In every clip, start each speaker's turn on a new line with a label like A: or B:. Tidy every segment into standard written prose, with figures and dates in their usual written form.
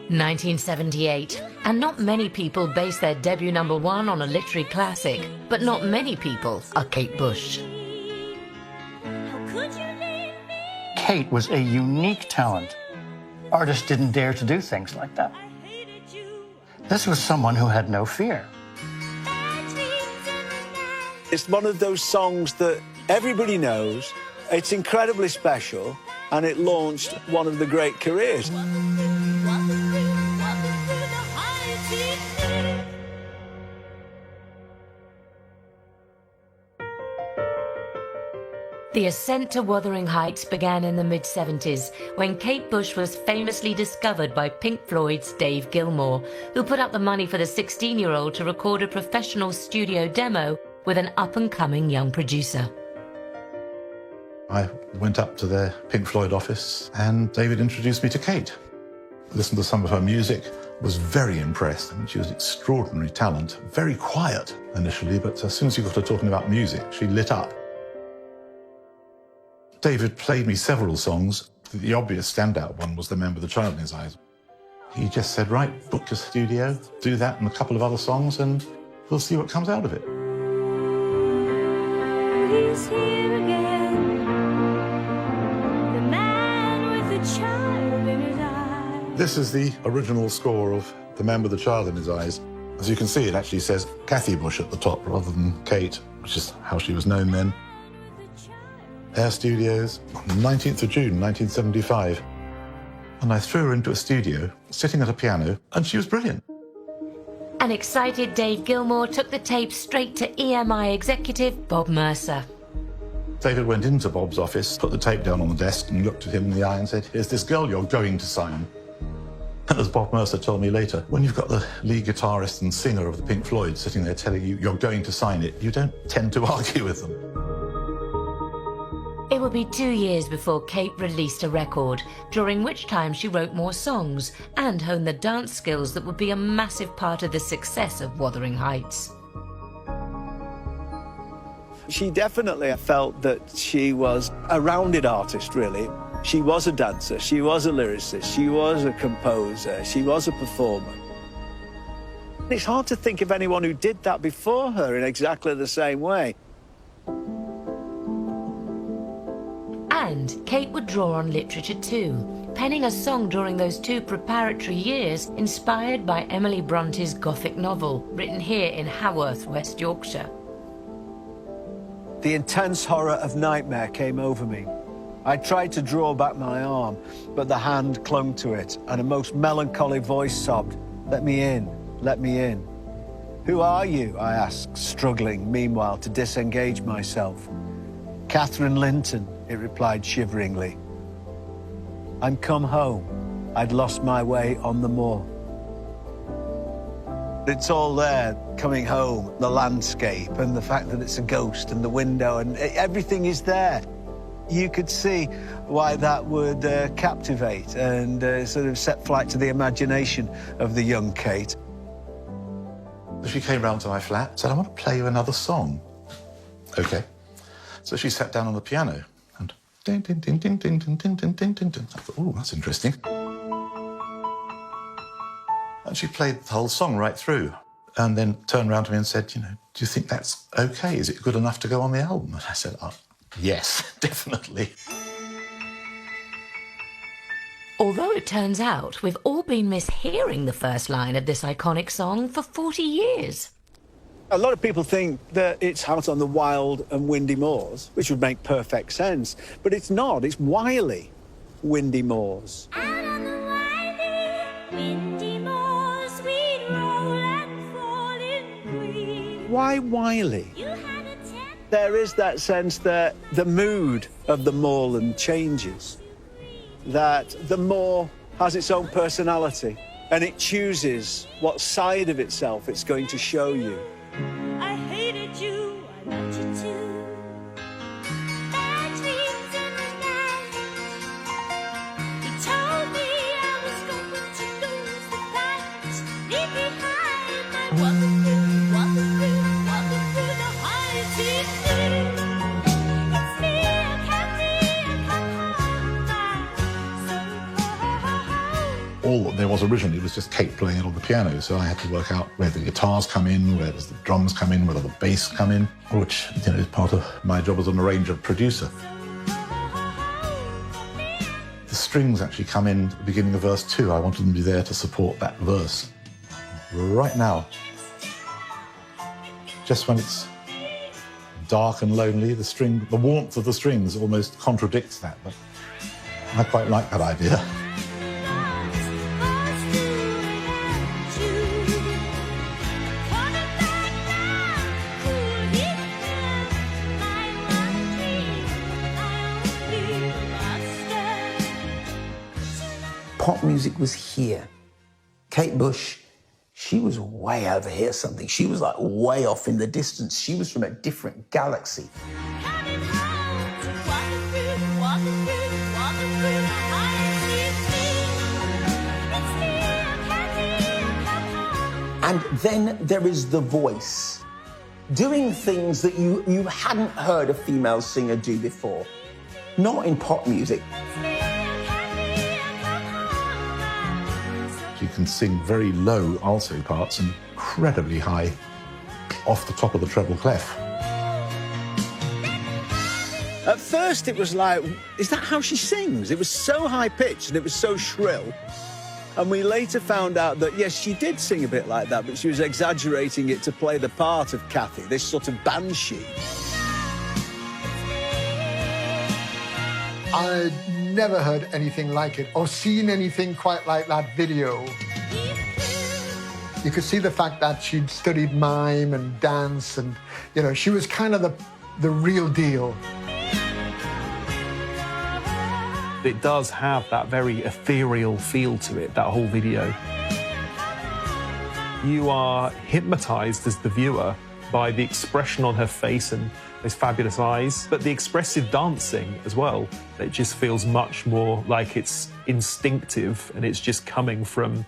A: 1978, and not many people base their debut #1 on a literary classic, but not many people are Kate Bush.
B: Kate was a unique talent. Artists didn't dare to do things like that. This was someone who had no fear.
C: It's one of those songs that everybody knows, it's incredibly special, and it launched one of the great careers.
A: The ascent to Wuthering Heights began in the mid-70s, when Kate Bush was famously discovered by Pink Floyd's Dave Gilmour, who put up the money for the 16-year-old to record a professional studio demo with an up-and-coming young producer.
D: I went up to their Pink Floyd office and David introduced me to Kate. Listened to some of her music, was very impressed. I mean, she was extraordinary talent, very quiet initially, but as soon as you got her talking about music, she lit up. David played me several songs. The obvious standout one was Remember the Child in His Eyes. He just said, right, book a studio, do that and a couple of other songs and we'll see what comes out of it.
E: He's here again, the man with the child in his eyes.
D: This is the original score of Remember the Child in His Eyes. As you can see, it actually says Kathy Bush at the top rather than Kate, which is how she was known then. Air Studios, 19th of June, 1975. And I threw her into a studio, sitting at a piano, and she was brilliant.
A: An excited Dave Gilmour took the tape straight to EMI executive Bob Mercer.
D: David went into Bob's office, put the tape down on the desk and looked at him in the eye and said, here's this girl you're going to sign. And as Bob Mercer told me later, when you've got the lead guitarist and singer of the Pink Floyd sitting there telling you you're going to sign it, you don't tend to argue with them.
A: It would be 2 years before Kate released a record, during which time she wrote more songs and honed the dance skills that would be a massive part of the success of Wuthering Heights.
C: She definitely felt that she was a rounded artist, really. She was a dancer, she was a lyricist, she was a composer, she was a performer. It's hard to think of anyone who did that before her in exactly the same way.
A: And Kate would draw on literature too, penning a song during those 2 preparatory years inspired by Emily Bronte's Gothic novel, written here in Haworth, West Yorkshire.
C: The intense horror of nightmare came over me. I tried to draw back my arm, but the hand clung to it, and a most melancholy voice sobbed, "Let me in, let me in." "Who are you?" I asked, struggling, meanwhile, to disengage myself. "Catherine Linton," it replied shiveringly. "I'm come home. I'd lost my way on the moor." It's all there, coming home, the landscape, and the fact that it's a ghost, and the window, and everything is there. You could see why that would captivate and sort of set flight to the imagination of the young Kate.
D: She came round to my flat, said, I want to play you another song. OK. So she sat down on the piano and din, din, din, din, din, din, din, din, din, din, din. I thought, oh, that's interesting. And she played the whole song right through and then turned around to me and said, you know, do you think that's OK? Is it good enough to go on the album? And I said, oh, yes, definitely.
A: Although it turns out we've all been mishearing the first line of this iconic song for 40 years.
C: A lot of people think that it's out on the wild and windy moors, which would make perfect sense, but it's not. It's wily, windy moors.
E: Out on the wily, windy moors, we'd roll and fall in green.
C: Why wily?
E: You had a
C: There is that sense that the mood of the moorland changes, that the moor has its own personality, and it chooses what side of itself it's going to show you.
E: I hated you, I loved you too. Bad dreams in the night. You told me I was going to lose the fight. Leave behind my walking through the high seas. It's me, I can't be a come home, my so cold.
D: all that there was originally was just Kate playing it on the piano, so I had to work out where the guitars come in, where does the drums come in, where does the bass come in, which, you know, is part of my job as an arranger producer. The strings actually come in at the beginning of verse 2. I wanted them to be there to support that verse. Right now, just when it's dark and lonely, the warmth of the strings almost contradicts that, but I quite like that idea.
F: Pop music was here. Kate Bush, she was way over here something. She was like way off in the distance. She was from a different galaxy. And then there is the voice, doing things that you hadn't heard a female singer do before. Not in pop music.
D: You can sing very low alto parts and incredibly high off the top of the treble clef.
C: At first it was like, is that how she sings? It was so high-pitched and it was so shrill. And we later found out that, yes, she did sing a bit like that, but she was exaggerating it to play the part of Kathy, this sort of banshee.
G: I'd never heard anything like it or seen anything quite like that video. You could see the fact that she'd studied mime and dance and, you know, she was kind of the real deal.
H: It does have that very ethereal feel to it, that whole video. You are hypnotised as the viewer by the expression on her face and those fabulous eyes, but the expressive dancing as well. It just feels much more like it's instinctive and it's just coming from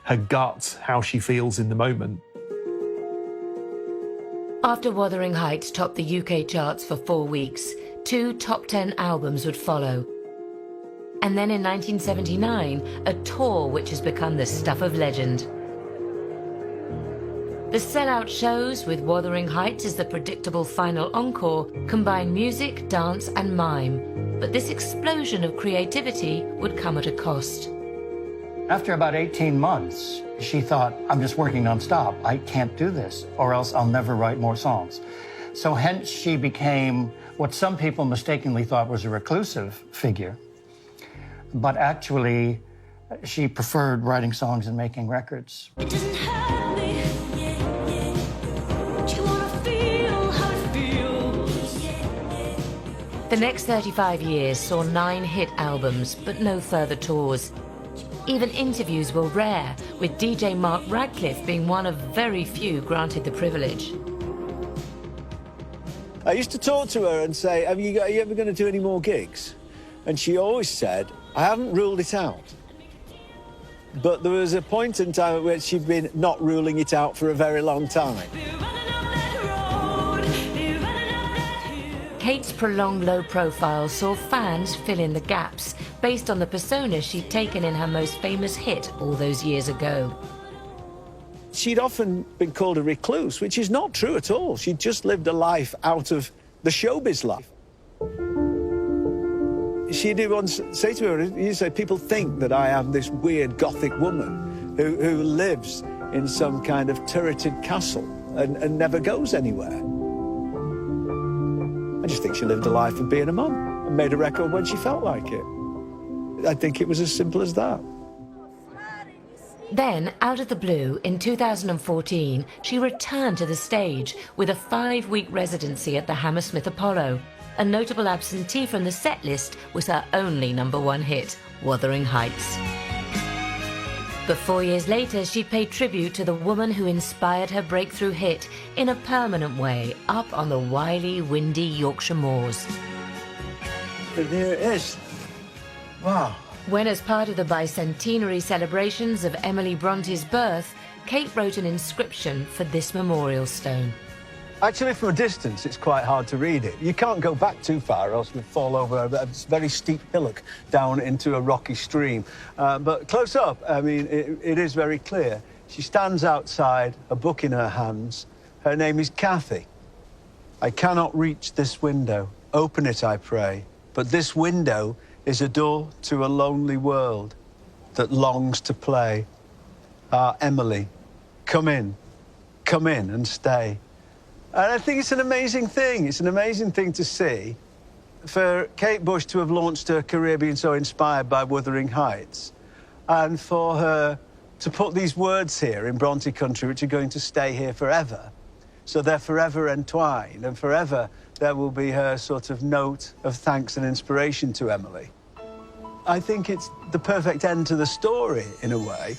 H: her gut, how she feels in the moment.
A: After Wuthering Heights topped the UK charts for 4 weeks, 2 top 10 albums would follow. And then in 1979, a tour which has become the stuff of legend. The sellout shows, with Wuthering Heights as the predictable final encore, combine music, dance and mime. But this explosion of creativity would come at a cost.
B: After about 18 months, she thought, I'm just working nonstop. I can't do this, or else I'll never write more songs. So hence she became what some people mistakenly thought was a reclusive figure. But actually, she preferred writing songs and making records.
E: It doesn't hurt me. Do you wanna feel how it feels?
A: The next 35 years saw 9 hit albums, but no further tours. Even interviews were rare, with DJ Mark Radcliffe being one of very few granted the privilege.
C: I used to talk to her and say, are you ever going to do any more gigs? And she always said, I haven't ruled it out. But there was a point in time where she'd been not ruling it out for a very long time.
A: Kate's prolonged low profile saw fans fill in the gaps based on the persona she'd taken in her most famous hit all those years ago.
C: She'd often been called a recluse, which is not true at all. She'd just lived a life out of the showbiz life. She did once say to her, you say, people think that I am this weird Gothic woman who lives in some kind of turreted castle and never goes anywhere. I just think she lived a life of being a mum and made a record when she felt like it. I think it was as simple as that.
A: Then, out of the blue, in 2014, she returned to the stage with a 5-week residency at the Hammersmith Apollo. A notable absentee from the set list was her only #1 hit, Wuthering Heights. But 4 years later, she paid tribute to the woman who inspired her breakthrough hit in a permanent way up on the wily, windy Yorkshire moors.
C: And here it is. Wow.
A: When, as part of the bicentenary celebrations of Emily Bronte's birth, Kate wrote an inscription for this memorial stone.
C: Actually, from a distance, it's quite hard to read it. You can't go back too far, or else we'd fall over a very steep hillock down into a rocky stream. But close up, I mean, it is very clear. She stands outside, a book in her hands. Her name is Cathy. I cannot reach this window. Open it, I pray. But this window is a door to a lonely world that longs to play. Ah, Emily, come in and stay. And I think it's an amazing thing. It's an amazing thing to see. For Kate Bush to have launched her career being so inspired by Wuthering Heights, and for her to put these words here in Brontë country, which are going to stay here forever. So they're forever entwined, and forever there will be her sort of note of thanks and inspiration to Emily. I think it's the perfect end to the story, in a way.